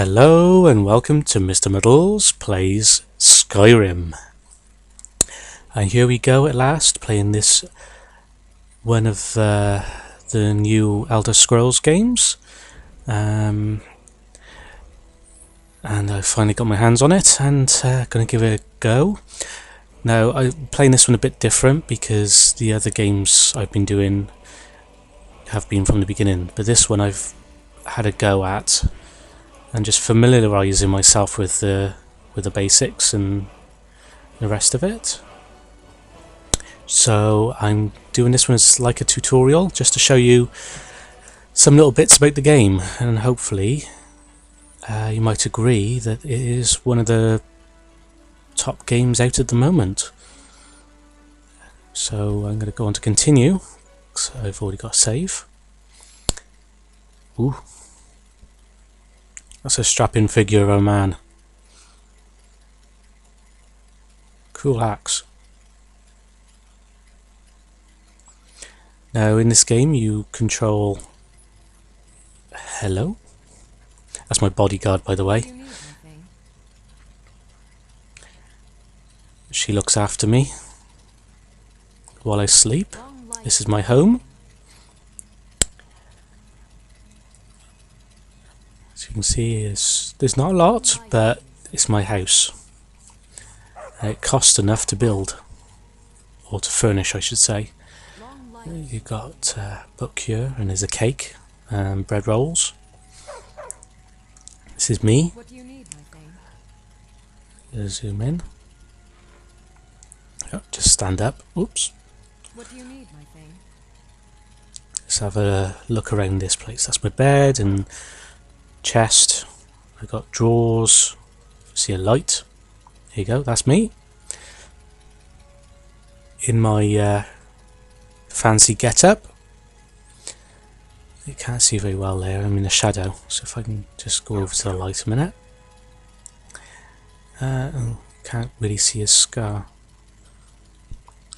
Hello and welcome to MrMuddles Plays Skyrim. And here we go at last, playing this one of the new Elder Scrolls games. And I finally got my hands on it and going to give it a go. Now, I'm playing this one a bit different because the other games I've been doing have been from the beginning, but this one I've had a go at and just familiarising myself with the basics and the rest of it. So I'm doing this one as like a tutorial just to show you some little bits about the game, and hopefully you might agree that it is one of the top games out at the moment. So I'm going to go on to continue, so I've already got a save. Ooh. That's a strapping figure of a man. Cool axe. Now in this game you control... Hello? That's my bodyguard, by the way. She looks after me while I sleep. This is my home. As you can see, there's not a lot, but it's my house. It cost enough to build, or to furnish I should say. You've got a book here, and there's a cake and bread rolls. This is me. Zoom in. Oh, just stand up. Oops. Let's have a look around this place. That's my bed and chest. I've got drawers. See a light. Here you go, that's me. In my fancy get-up. You can't see very well there, I'm in the shadow. So if I can just go over to the light a minute. Can't really see his scar.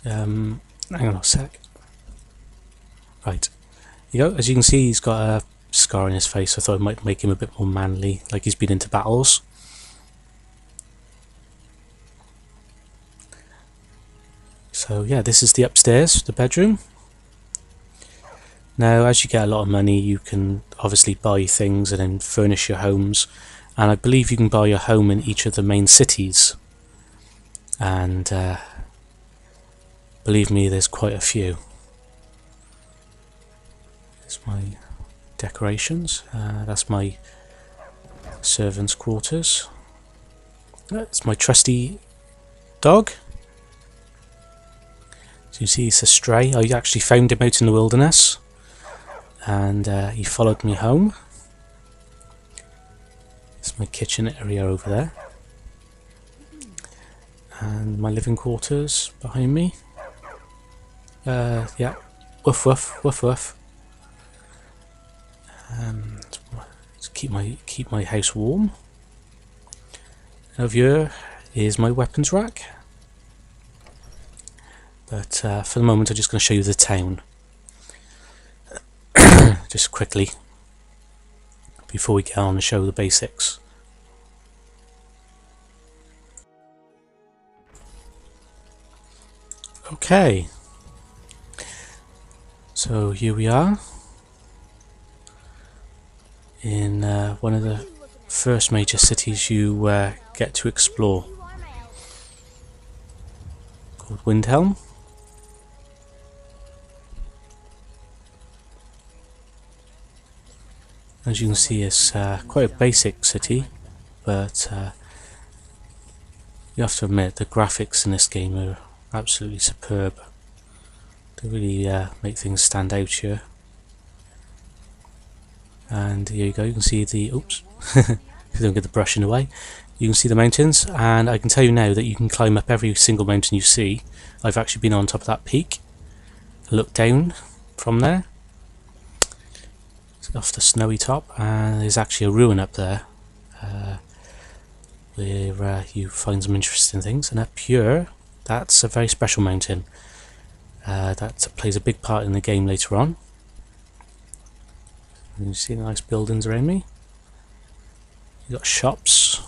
Hang on a sec. Right. Here you go, as you can see he's got a scar on his face. I thought it might make him a bit more manly, like he's been into battles. So yeah, this is the upstairs, the bedroom. Now as you get a lot of money you can obviously buy things and then furnish your homes, and I believe you can buy your home in each of the main cities, and believe me, there's quite a few. There's my decorations. That's my servants' quarters. That's my trusty dog. So you see he's a stray. I actually found him out in the wilderness and he followed me home. It's my kitchen area over there. And my living quarters behind me. Yeah, woof woof, woof woof. To keep my house warm. Over here is my weapons rack. But for the moment I'm just going to show you the town. Just quickly. Before we get on and show the basics. Okay. So here we are. In one of the first major cities you get to explore, called Windhelm. As you can see, it's quite a basic city, but you have to admit the graphics in this game are absolutely superb. They really make things stand out here. And here you go, you can see the... oops, don't get the brush in the way. You can see the mountains, and I can tell you now that you can climb up every single mountain you see. I've actually been on top of that peak, look down from there, off the snowy top, and there's actually a ruin up there where you find some interesting things. And up here, that's a very special mountain that plays a big part in the game later on. You see the nice buildings around me. You got shops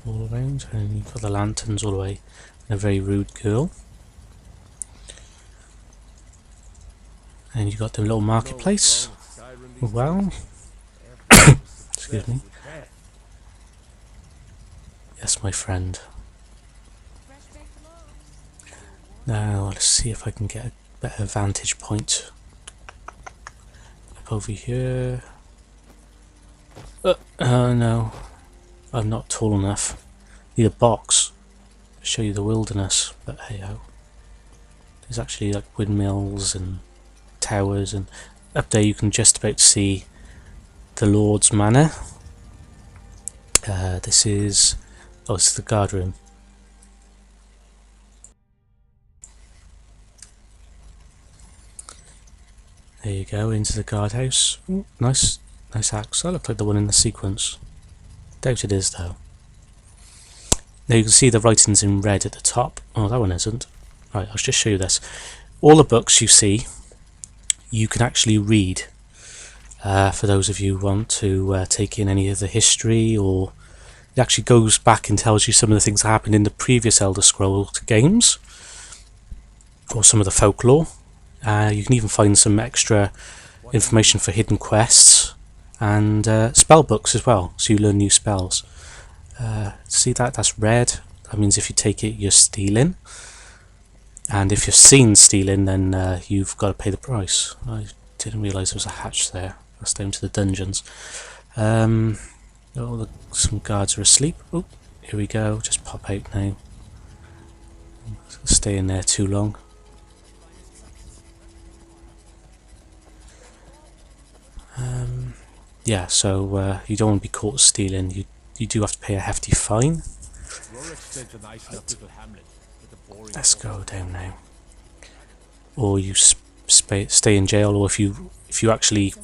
all around, and you've got the lanterns all the way, and a very rude girl. And you've got the little marketplace. Well, excuse me. Yes, my friend. Now let's see if I can get a better vantage point. Up over here. No, I'm not tall enough. Need a box to show you the wilderness, but hey ho. There's actually like windmills and towers, and up there you can just about see the Lord's Manor. This is the Guardroom. There you go, into the guardhouse. Ooh, nice axe. That looked like the one in the sequence. Doubt it is though. Now you can see the writings in red at the top. Oh, that one isn't. Right, I'll just show you this. All the books you see, you can actually read. For those of you who want to take in any of the history, or it actually goes back and tells you some of the things that happened in the previous Elder Scrolls games, or some of the folklore. You can even find some extra information for hidden quests and spell books as well, so you learn new spells. See that? That's red. That means if you take it, you're stealing. And if you're seen stealing, then you've got to pay the price. I didn't realise there was a hatch there. That's down to the dungeons. Some guards are asleep. Oh, here we go. Just pop out now. Stay in there too long. Yeah, so you don't want to be caught stealing. You do have to pay a hefty fine. Let's go down now. Or you stay in jail, or if you actually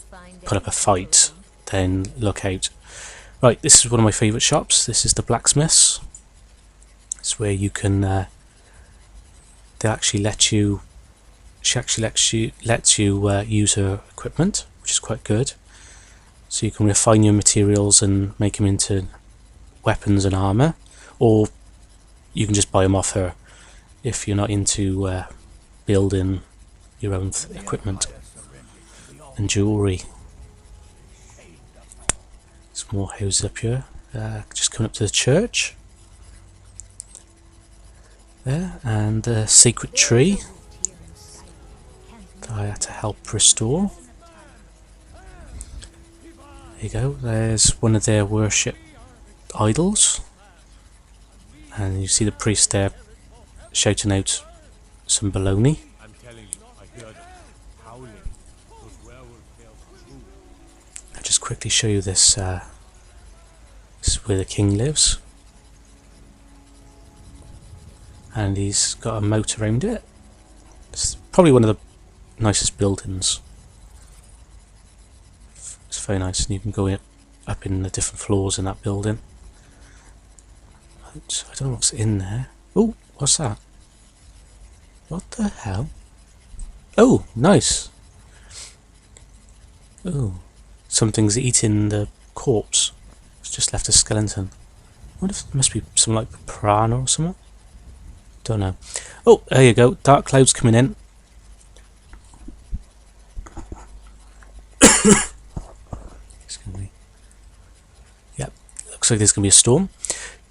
put up a fight, then look out. Right, this is one of my favourite shops. This is the blacksmiths. It's where you can. They actually let you. She actually lets you use her equipment, which is quite good. So you can refine your materials and make them into weapons and armour, or you can just buy them off her if you're not into building your own equipment and jewellery. Some more houses up here. Just coming up to the church. There, and a sacred tree that I had to help restore. There you go, there's one of their worship idols, and you see the priest there shouting out some baloney. I'll just quickly show you this. This is where the king lives, and he's got a moat around it. It's probably one of the nicest buildings. It's very nice, and you can go up in the different floors in that building. I don't know what's in there. Oh, what's that? What the hell? Oh, nice. Oh, something's eating the corpse. It's just left a skeleton. I wonder if it must be some like piranha or something. Don't know. Oh, there you go. Dark clouds coming in. Excuse me. Yep, looks like there's going to be a storm,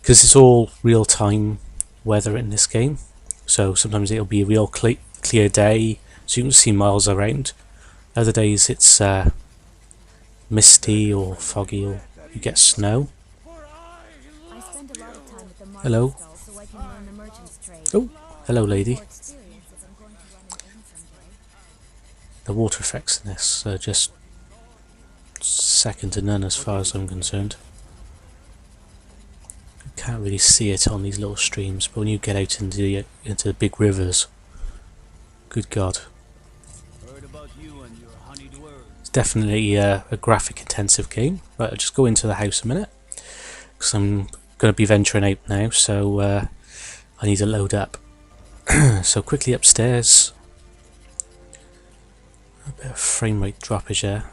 because it's all real-time weather in this game. So sometimes it'll be a real clear day, so you can see miles around. Other days it's misty or foggy, or you get snow. Hello. Oh, hello lady. The water effects in this are just second to none as far as I'm concerned. You can't really see it on these little streams, but when you get out into the big rivers, good God. It's definitely a graphic intensive game. Right, I'll just go into the house a minute, because I'm going to be venturing out now, so I need to load up. So quickly upstairs. A bit of frame rate droppage there.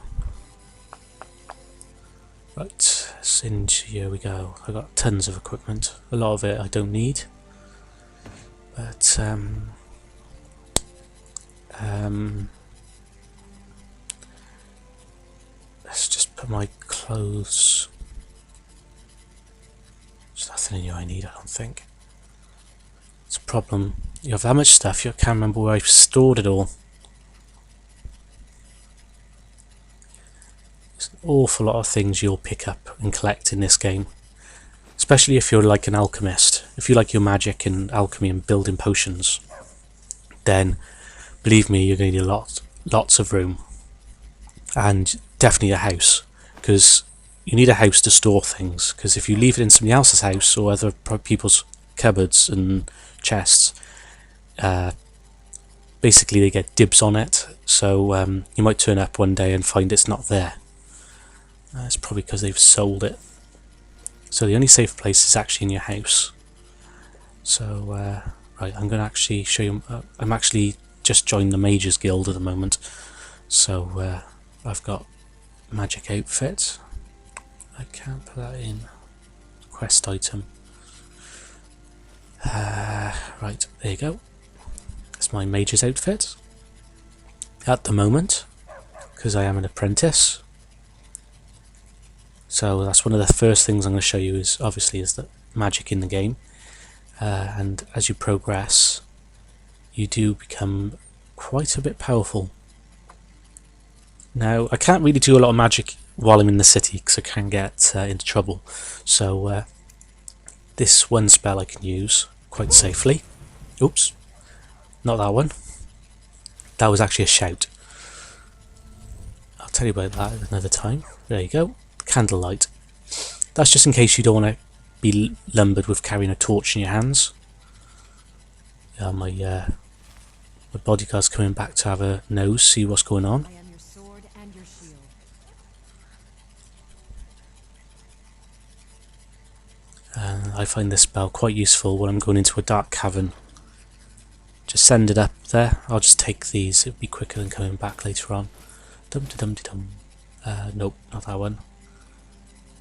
Right, so here we go. I got tons of equipment. A lot of it I don't need, but let's just put my clothes. There's nothing in here I need, I don't think. It's a problem. You have that much stuff, you can't remember where I've stored it all. There's an awful lot of things you'll pick up and collect in this game. Especially if you're like an alchemist. If you like your magic and alchemy and building potions, then believe me, you're going to need lots of room. And definitely a house. Because you need a house to store things. Because if you leave it in somebody else's house or other people's cupboards and chests, basically they get dibs on it. So you might turn up one day and find it's not there. It's probably because they've sold it. So the only safe place is actually in your house. So right, I'm going to actually show you. I'm actually just joined the Mages Guild at the moment. So I've got magic outfit. I can't put that in. Quest item. Right, there you go. That's my mage's outfit. At the moment, because I am an apprentice. So that's one of the first things I'm going to show you is the magic in the game. And as you progress, you do become quite a bit powerful. Now, I can't really do a lot of magic while I'm in the city because I can get into trouble. So this one spell I can use quite safely. Oops, not that one. That was actually a shout. I'll tell you about that another time. There you go. Candlelight. That's just in case you don't want to be lumbered with carrying a torch in your hands. My bodyguard's coming back to have a nose, see what's going on. I am your sword and your shield. I find this spell quite useful when I'm going into a dark cavern. Just send it up there. I'll just take these. It'll be quicker than coming back later on. Dum de dum de dum. Nope, not that one.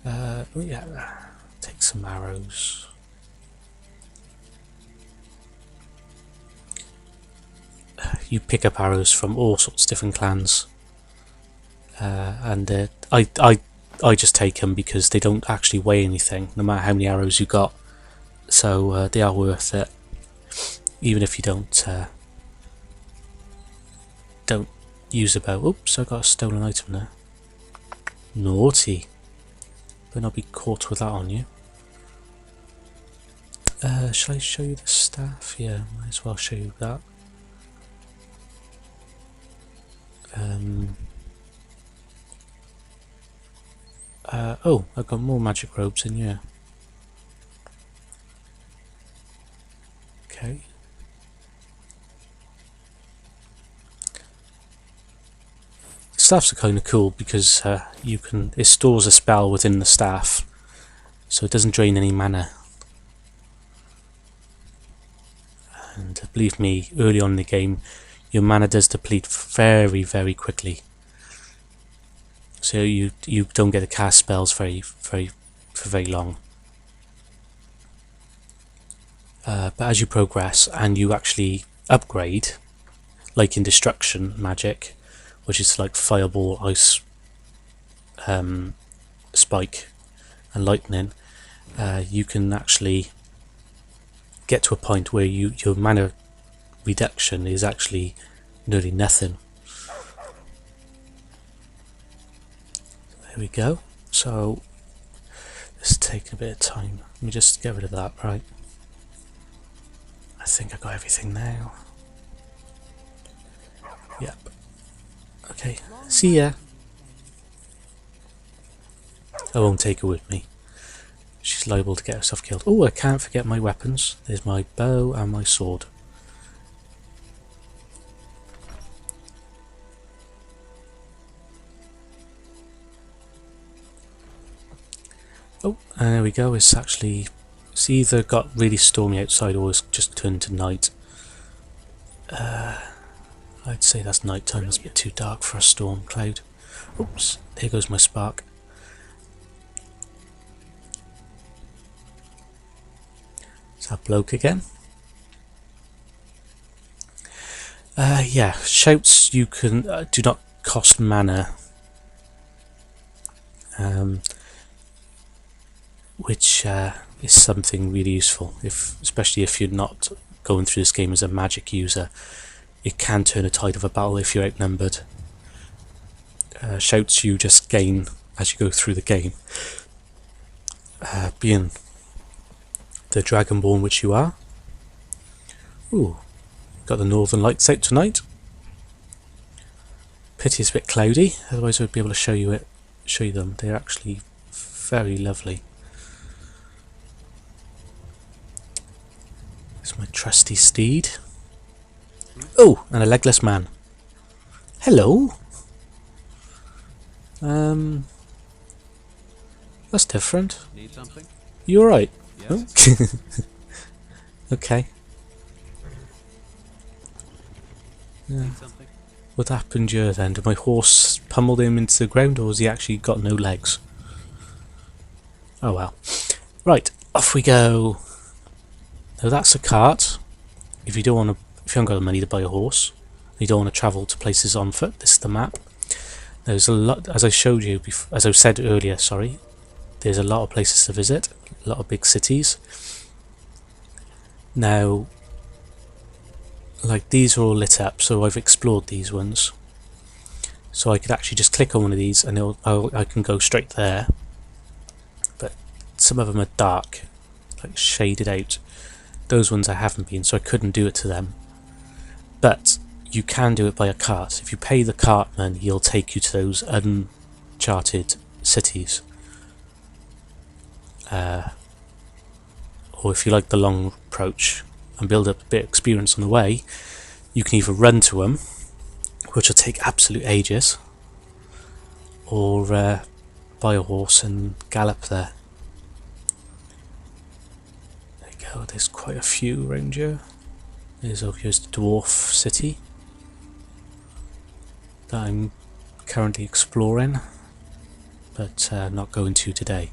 Oh yeah, take some arrows. You pick up arrows from all sorts of different clans, and I just take them because they don't actually weigh anything, no matter how many arrows you got. So they are worth it, even if you don't use a bow. Oops, I got a stolen item there. Naughty. Better not be caught with that on you. Shall I show you the staff? Yeah, might as well show you that. Oh, I've got more magic robes in here. Okay. Staffs are kind of cool because it stores a spell within the staff, so it doesn't drain any mana. And believe me, early on in the game, your mana does deplete very, very quickly. So you don't get to cast spells for very long. But as you progress and you actually upgrade, like in destruction magic, which is like fireball, ice, spike and lightning, you can actually get to a point where your mana reduction is actually nearly nothing. There we go. So this is taking a bit of time. Let me just get rid of that. Right, I think I got everything now. Yep. Okay, see ya. I won't take her with me. She's liable to get herself killed. Oh, I can't forget my weapons. There's my bow and my sword. Oh, and there we go. It's either got really stormy outside or it's just turned to night. I'd say that's night time. It's a bit too dark for a storm cloud. Oops, there goes my spark. Is that bloke again? Yeah, shouts you can do not cost mana, which is something really useful, especially if you're not going through this game as a magic user. It can turn a tide of a battle if you're outnumbered. Shouts you just gain as you go through the game. Being the Dragonborn which you are. Ooh, got the Northern Lights out tonight. Pity it's a bit cloudy, otherwise I'd be able to show you them. They're actually very lovely. It's my trusty steed. Oh, and a legless man. Hello. That's different. Need something? You alright? Yes. Oh. Okay. Need something? What happened here then? Did my horse pummel him into the ground, or has he actually got no legs? Oh well. Right, off we go. Now that's a cart. If you haven't got the money to buy a horse, you don't want to travel to places on foot, this is the map. There's a lot, as I showed you before, as I said earlier, sorry. There's a lot of places to visit, a lot of big cities. Now, like these are all lit up, so I've explored these ones. So I could actually just click on one of these and I can go straight there. But some of them are dark, like shaded out. Those ones I haven't been, so I couldn't do it to them. But you can do it by a cart. If you pay the cartman, he'll take you to those uncharted cities. Or if you like the long approach and build up a bit of experience on the way, you can either run to them, which will take absolute ages, or buy a horse and gallop there. There you go, there's quite a few around here. Here's the dwarf city that I'm currently exploring, but not going to today.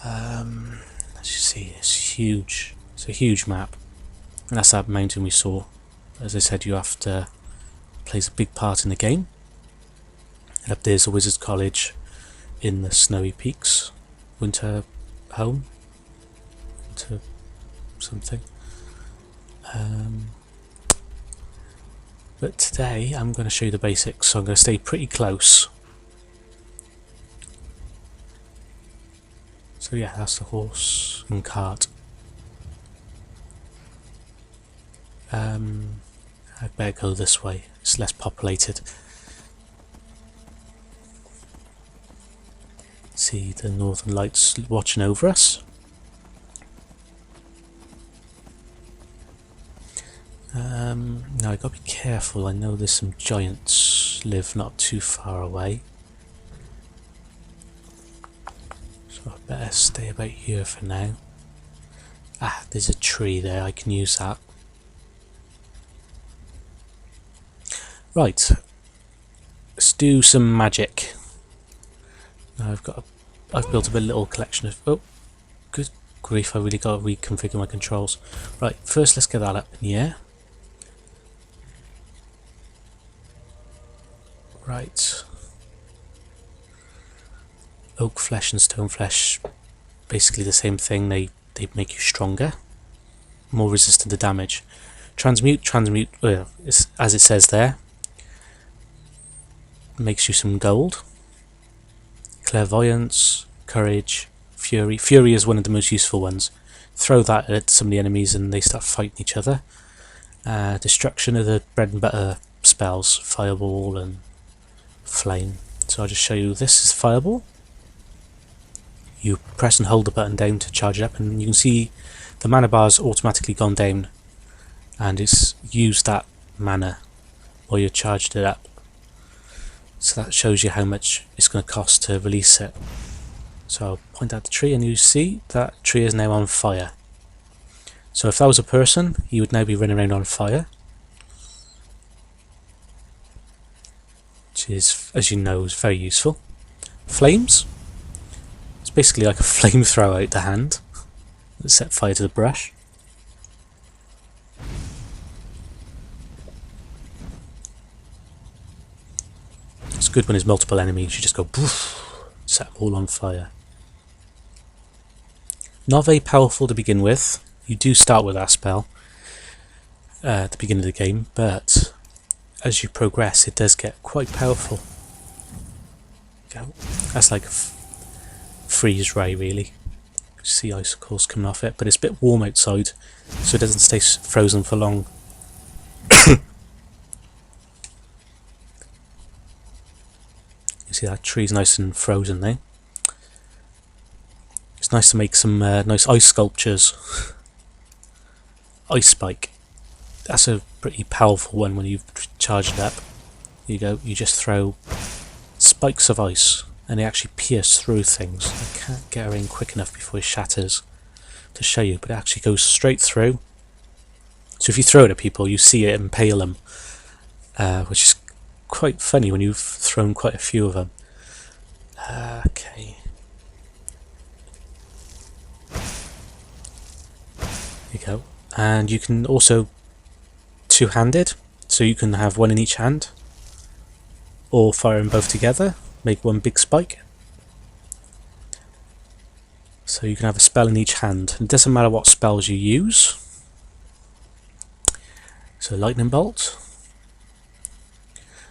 As you see, it's huge. It's a huge map, and that's that mountain we saw. As I said, you have to plays a big part in the game. And up there's the Wizard's College in the snowy peaks, Windhelm, winter something. But today I'm going to show you the basics, so I'm going to stay pretty close. So yeah, that's the horse and cart. I'd better go this way, it's less populated. See the Northern Lights watching over us. Now I gotta be careful, I know there's some giants live not too far away. So I better stay about here for now. Ah, there's a tree there, I can use that. Right, let's do some magic. Now I've built up a little collection of, oh, good grief, I really got to reconfigure my controls. Right, first let's get that up in the air. Right. Oak flesh and stone flesh, basically the same thing, they make you stronger, more resistant to damage. Transmute, as it says there, makes you some gold. Clairvoyance, courage, fury. Fury is one of the most useful ones. Throw that at some of the enemies and they start fighting each other. Destruction of the bread and butter spells, fireball and flame. So I'll just show you, this is fireball. You press and hold the button down to charge it up, and you can see the mana bar's automatically gone down, and it's used that mana while you charged it up. So that shows you how much it's going to cost to release it. So I'll point out the tree and you see that tree is now on fire. So if that was a person, he would now be running around on fire. which is, as you know, is very useful. Flames. It's basically like a flamethrower out the hand that set fire to the brush. It's good when there's multiple enemies, you just go poof, set them all on fire. Not very powerful to begin with. You do start with that spell at the beginning of the game, but as you progress it does get quite powerful. Go. That's like a freeze ray really. You see icicles coming off it, but it's a bit warm outside so it doesn't stay frozen for long. You see that tree's nice and frozen there. It's nice to make some nice ice sculptures. Ice spike. That's a pretty powerful one when you've charged it up. There you go, you just throw spikes of ice and they actually pierce through things. I can't get her in quick enough before it shatters to show you, but it actually goes straight through. So if you throw it at people you see it impale them, which is quite funny when you've thrown quite a few of them. Okay. There you go. And you can also two-handed, so you can have one in each hand or fire them both together, make one big spike. So you can have a spell in each hand. It doesn't matter what spells you use. So lightning bolt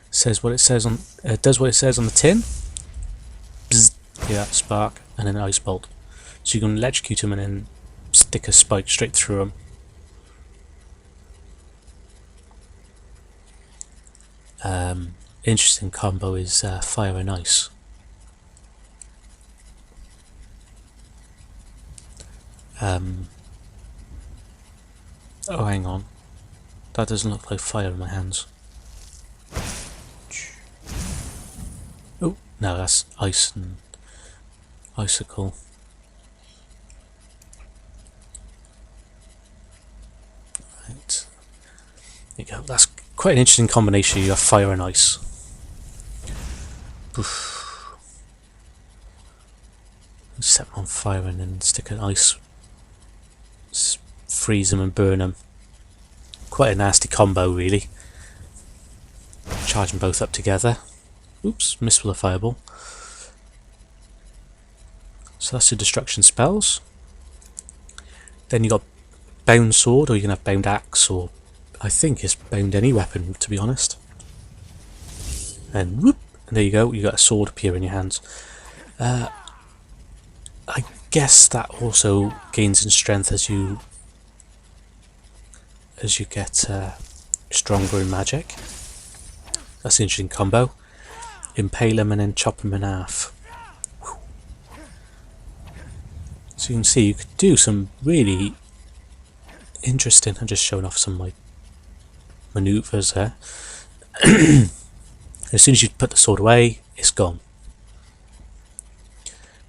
says what it says on does what it says on the tin. Bzz, yeah, spark, and then ice bolt. So you can electrocute them and then stick a spike straight through them. Interesting combo is fire and ice. Oh, hang on. That doesn't look like fire in my hands. Oh, no, that's ice and icicle. Right. There you go. That's quite an interesting combination. You have fire and ice. Oof. Set them on fire and then stick an ice. Freeze them and burn them. Quite a nasty combo really. Charge them both up together. Oops, missed with a fireball. So that's the destruction spells. Then you got bound sword, or you can have bound axe, or I think it's bound any weapon to be honest. And whoop, and there you go, you got a sword appear in your hands. I guess that also gains in strength as you get stronger in magic. That's an interesting combo. Impale him and then chop him in half. Whew. So you can see you could do some really interesting. I'm just showing off some of my manoeuvres there. As soon as you put the sword away, it's gone.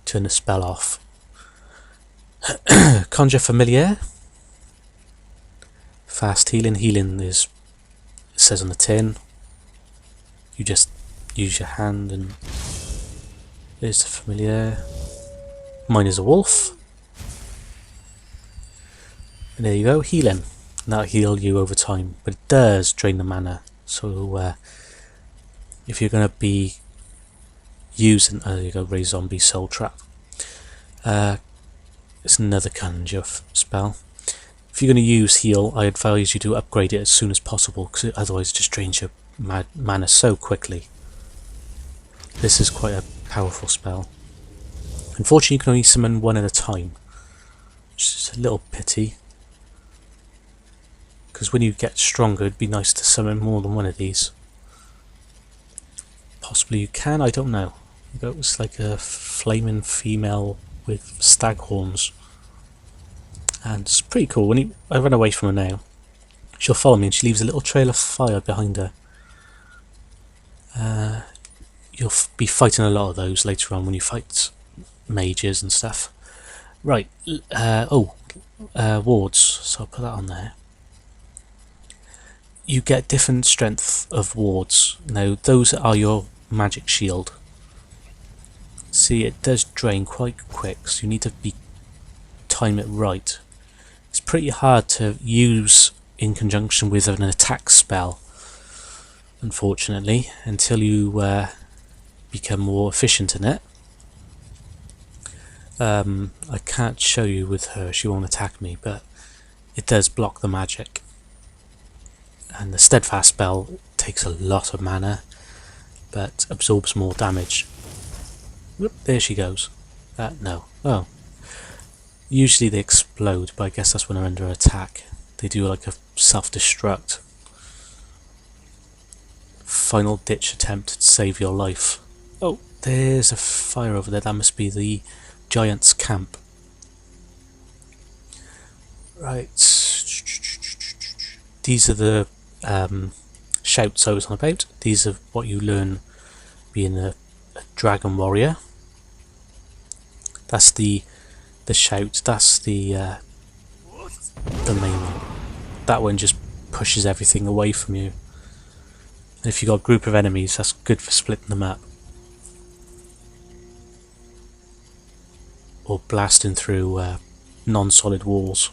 Turn the spell off. Conjure familiar. Fast healing. Healing is, it says on the tin. You just use your hand and there's the familiar. Mine is a wolf. And there you go, healing. And that'll heal you over time, but it does drain the mana. So if you're going to be using, there you go, raise zombie soul trap. It's another conjure spell. If you're going to use heal, I advise you to upgrade it as soon as possible, because otherwise it just drains your mana so quickly. This is quite a powerful spell. Unfortunately you can only summon one at a time, which is a little pity, because when you get stronger it'd be nice to summon more than one of these. Possibly you can, I don't know. It's like a flaming female with stag horns. And it's pretty cool. When I run away from her now, she'll follow me and she leaves a little trail of fire behind her. You'll be fighting a lot of those later on when you fight mages and stuff. Right, wards, so I'll put that on there. you get different strength of wards. Now those are your magic shield. See, it does drain quite quick, so you need to time it right. It's pretty hard to use in conjunction with an attack spell, unfortunately, until you become more efficient in it. I can't show you with her, she won't attack me, but it does block the magic. And the steadfast spell takes a lot of mana, but absorbs more damage. Whoop, there she goes. No. Oh. Usually they explode, but I guess that's when they're under attack. They do like a self-destruct. Final ditch attempt to save your life. Oh, there's a fire over there. That must be the giant's camp. Right. These are the shouts I was on about. These are what you learn being a dragon warrior. That's the shout. That's the main one. That one just pushes everything away from you. And if you've got a group of enemies, that's good for splitting them up. Or blasting through non-solid walls.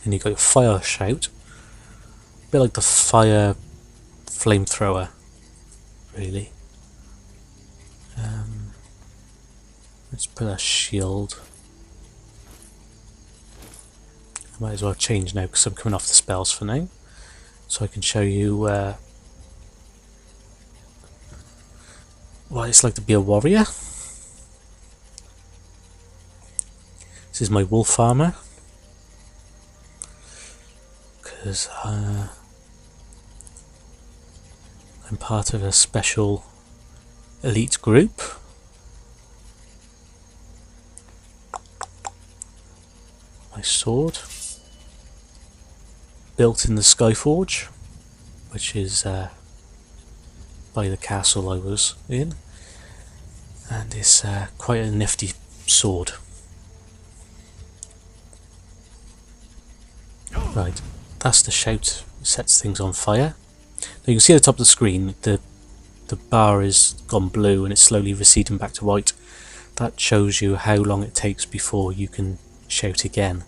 And you've got your fire shout. A bit like the fire flamethrower, really. Let's put a shield. I might as well change now because I'm coming off the spells for now. So I can show you what it's like to be a warrior. This is my wolf armour. Because I'm part of a special elite group. My sword, built in the Skyforge, which is by the castle I was in, and it's quite a nifty sword. Right, that's the shout. It sets things on fire. Now you can see at the top of the screen the bar is gone blue and it's slowly receding back to white. That shows you how long it takes before you can shout again.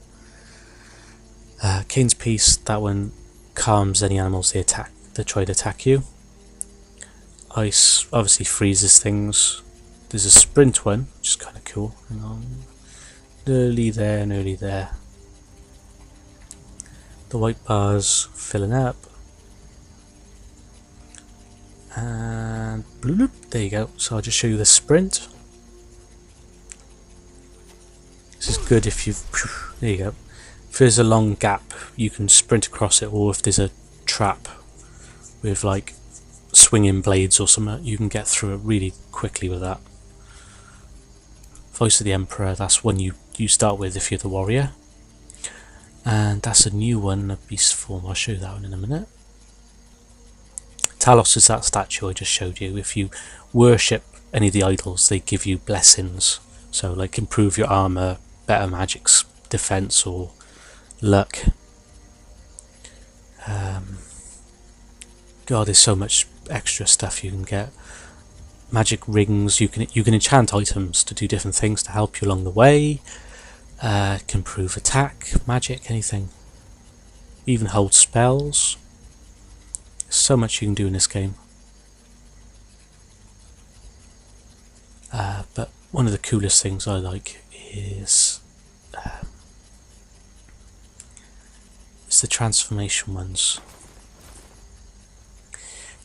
Kane's Peace, that one calms any animals they try to attack you. Ice obviously freezes things. There's a sprint one, which is kind of cool. Hang on. Nearly there, nearly there. The white bar's filling up. And bloop, there you go. So I'll just show you the sprint. This is good if you've... There you go. If there's a long gap, you can sprint across it, or if there's a trap with like swinging blades or something, you can get through it really quickly with that. Voice of the Emperor, that's one you start with if you're the warrior. And that's a new one, a beast form. I'll show you that one in a minute. Talos is that statue I just showed you. If you worship any of the idols, they give you blessings. So like improve your armour, better magic's defense, or luck. God, there's so much extra stuff you can get. Magic rings, you can enchant items to do different things to help you along the way. Can improve attack, magic, anything. Even hold spells. There's so much you can do in this game. But one of the coolest things I like is it's the transformation ones.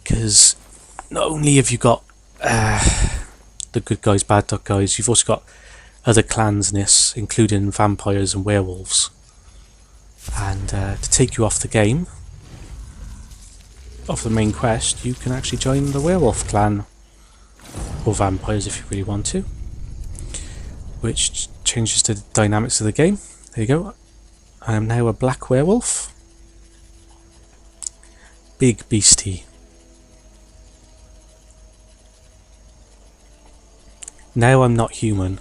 Because not only have you got the good guys, bad guys, you've also got other clans in this, including vampires and werewolves. And to take you off the game, off the main quest, you can actually join the werewolf clan, or vampires if you really want to, which changes the dynamics of the game. There you go. I am now a black werewolf. Big beastie. Now I'm not human.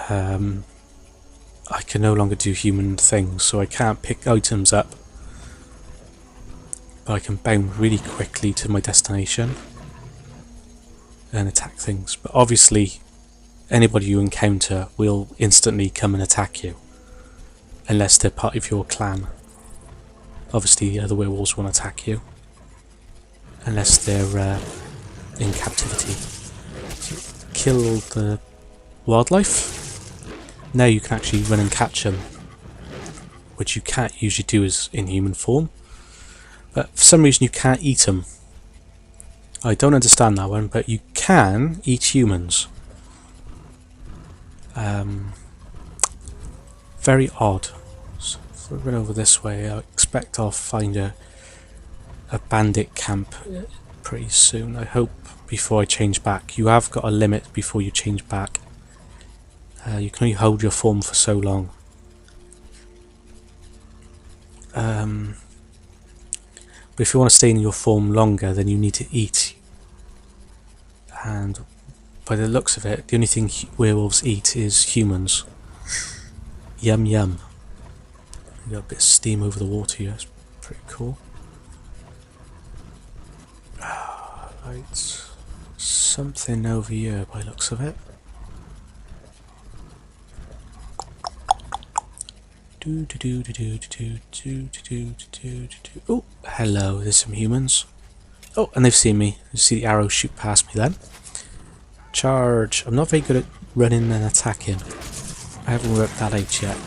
I can no longer do human things, so I can't pick items up but I can bound really quickly to my destination and attack things. But obviously anybody you encounter will instantly come and attack you unless they're part of your clan. Obviously other werewolves won't attack you unless they're in captivity. So kill the wildlife. Now you can actually run and catch them, which you can't usually do as in human form, but for some reason you can't eat them. I don't understand that one, but you can eat humans. Very odd. So if we run over this way, I expect I'll find a bandit camp pretty soon. I hope before I change back. You have got a limit before you change back. You can only hold your form for so long. But if you want to stay in your form longer, then you need to eat. And by the looks of it, the only thing werewolves eat is humans. Yum yum. You got a bit of steam over the water here, it's pretty cool. Right, something over here by the looks of it. Oh, hello, there's some humans. Oh, and they've seen me. You see the arrows shoot past me then. Charge. I'm not very good at running and attacking. I haven't worked that out yet.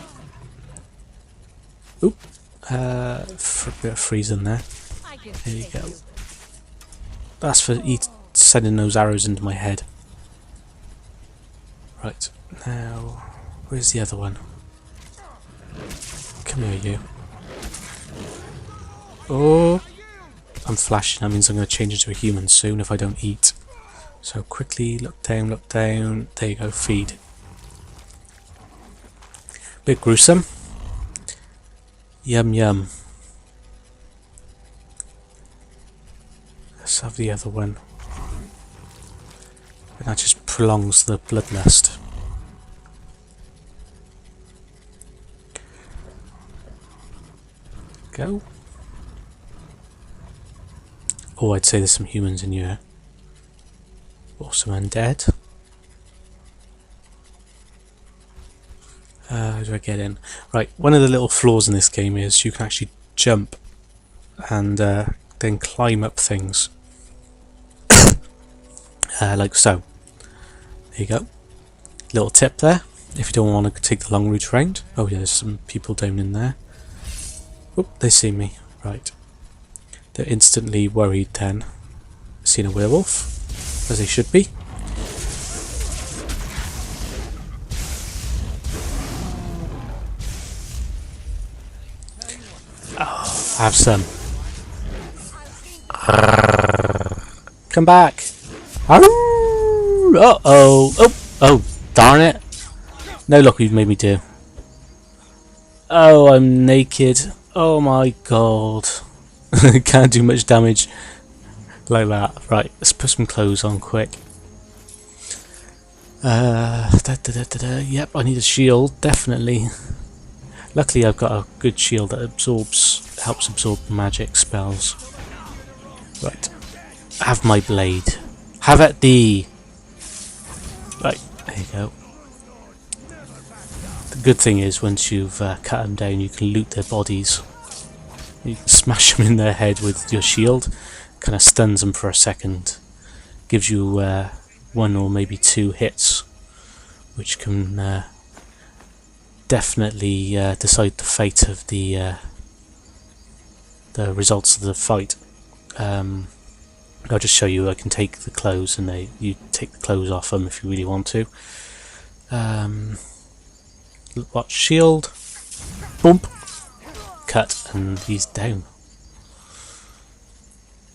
Oop. For a bit of freezing there. There you go. That's for sending those arrows into my head. Right, now, where's the other one? Come here, you. Oh! I'm flashing, that means I'm going to change into a human soon if I don't eat. So quickly, look down, there you go, feed. Bit gruesome. Yum yum. Let's have the other one. And that just prolongs the bloodlust. Go. Oh, I'd say there's some humans in here. Or some undead. How do I get in? Right, one of the little flaws in this game is you can actually jump and then climb up things. Like so. There you go. Little tip there, if you don't want to take the long route around. Oh yeah, there's some people down in there. Oh, they see me. Right. They're instantly worried then. Seen a werewolf, as they should be. Oh, have some. Come back. Uh-oh. Oh, darn it. No, look what you've made me do. Oh, I'm naked. Oh my god. Can't do much damage like that. Right, let's put some clothes on quick. Yep, I need a shield, definitely. Luckily I've got a good shield that helps absorb magic spells. Right. Have my blade. Have at thee! Right, there you go. The good thing is once you've cut them down you can loot their bodies. You can smash them in their head with your shield. Kind of stuns them for a second. Gives you one or maybe two hits, which can definitely decide the fate of the results of the fight. I'll just show you. I can take the clothes, and you take the clothes off them if you really want to. What shield? Bump, cut, and he's down.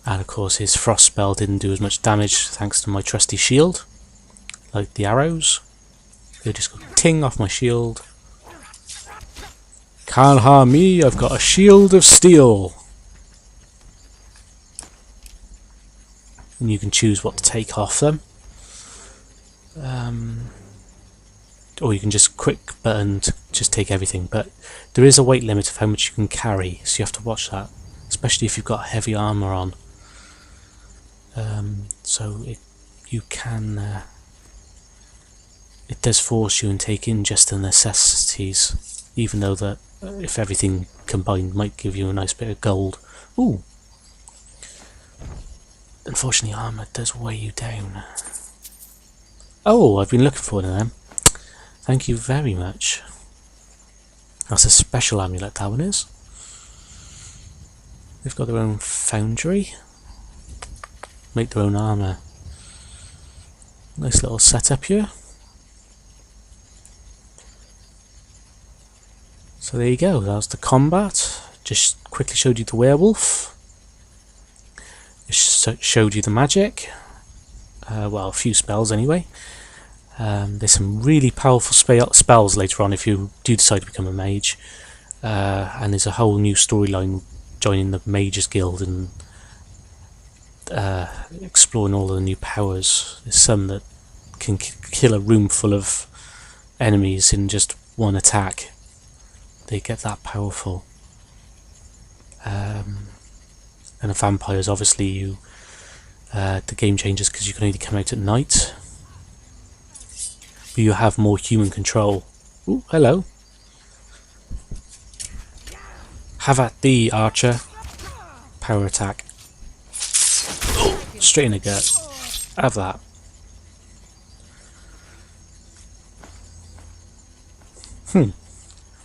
And of course, his frost spell didn't do as much damage thanks to my trusty shield, like the arrows. They just go ting off my shield. Can't harm me. I've got a shield of steel. And you can choose what to take off them, or you can just quick button to just take everything, but there is a weight limit of how much you can carry, so you have to watch that, especially if you've got heavy armour on. You can it does force you and take in just the necessities, even though that if everything combined might give you a nice bit of gold. Ooh! Unfortunately, armour does weigh you down. Oh, I've been looking for one of them. Thank you very much. That's a special amulet, that one is. They've got their own foundry. Make their own armour. Nice little setup here. So there you go, that was the combat. Just quickly showed you the werewolf. It showed you the magic. Well, a few spells anyway. There's some really powerful spells later on if you do decide to become a mage. And there's a whole new storyline joining the Mages Guild and exploring all of the new powers. There's some that can kill a room full of enemies in just one attack. They get that powerful. And the vampires, obviously, the game changes because you can only come out at night. But you have more human control. Ooh, hello. Have at thee, archer. Power attack. Oh, straight in the gut. Have that.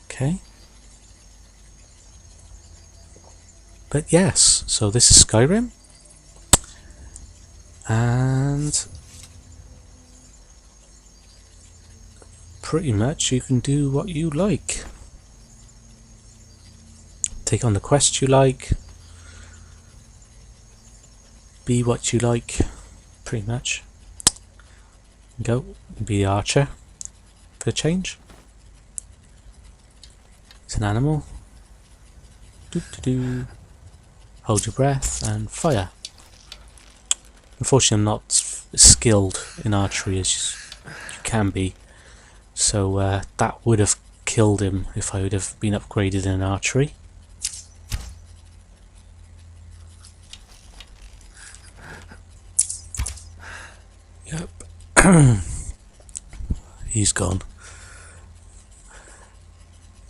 Okay. But yes, so this is Skyrim. And pretty much you can do what you like. Take on the quest you like. Be what you like, pretty much. Go be the archer for a change. It's an animal. Doo-doo-doo. Hold your breath and fire. Unfortunately, I'm not skilled in archery as you can be, so that would have killed him if I would have been upgraded in archery. Yep. He's gone.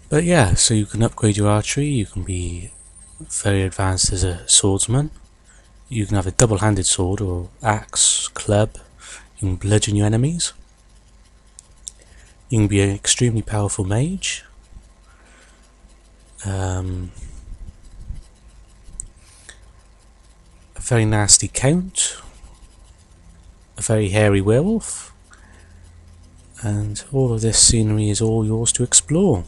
But yeah, so you can upgrade your archery, you can be very advanced as a swordsman. You can have a double-handed sword or axe, club. You can bludgeon your enemies. You can be an extremely powerful mage. A very nasty count. A very hairy werewolf. And all of this scenery is all yours to explore.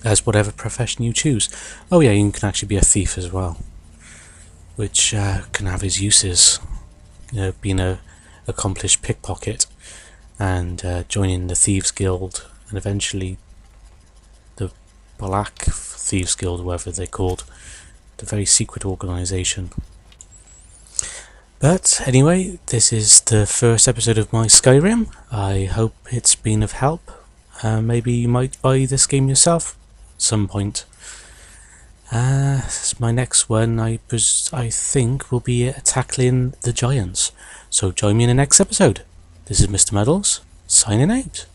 As whatever profession you choose. Oh yeah, you can actually be a thief as well, which can have its uses. You know, being a accomplished pickpocket and joining the Thieves Guild and eventually the Black Thieves Guild, whatever they're called, the very secret organisation. But anyway, this is the first episode of my Skyrim. I hope it's been of help. Maybe you might buy this game yourself at some point. My next one I think will be tackling the giants. So join me in the next episode. This is MrMuddles, signing out.